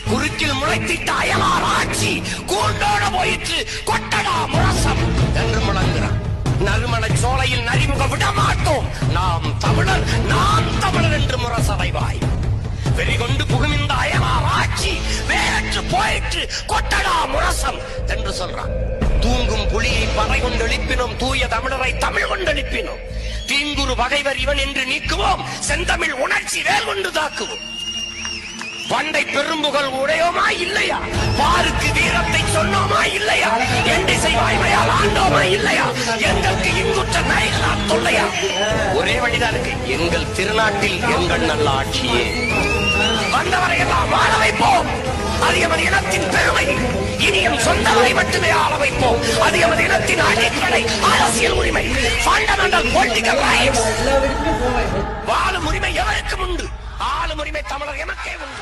குறுக்கில் முளைத்திட்ட அயலார் ஆட்சி கூண்டோட போயிற்று கொட்டடா முரசம் என்று முழங்குகிறான். நறுமண சோலையில் நரிமுக விட மாட்டோம், நாம் தமிழர், நான் தமிழர் என்று முரசடைவாய். வெறிகொண்டு புகுமிந்த அயலார் ஆட்சி வேற்று போயிற்று கொட்டடா முரசம் என்று சொல்றான். தூங்கும் புலியை பறை கொண்டு எழுப்பினோம், தூய தமிழரை தமிழ் கொண்டு எழுப்பினோம். தீங்குரு பகைவர் இவன் என்று நீக்குவோம், செந்தமிழ் உணர்ச்சி வேல் கொண்டு தாக்குவோம். பண்டை பெரும்புகள் உடையோமா இல்லையா, பாருக்கு வீரத்தை சொன்னோமா இல்லையா, எண்டிசை வாய்மையால் ஆண்டோமா இல்லையா, எங்களுக்கு இங்குற்ற நயலா தொல்லையா. ஒரே வழிதான் இருக்கு, எங்கள் திருநாட்டில் எங்கள் நல்ல ஆட்சியே. வந்தவரை எல்லாம் வாழ வைப்போம், அது எமது இனத்தின் பெருமை. இனியும் சொந்தவரை மட்டுமே ஆள வைப்போம், அது எமது இனத்தின் அடிப்படை அரசியல் உரிமை. Fundamental political rights. வாழும் உரிமை எவருக்கும் உண்டு, ஆளும் உரிமை தமிழர் எமக்கே உண்டு.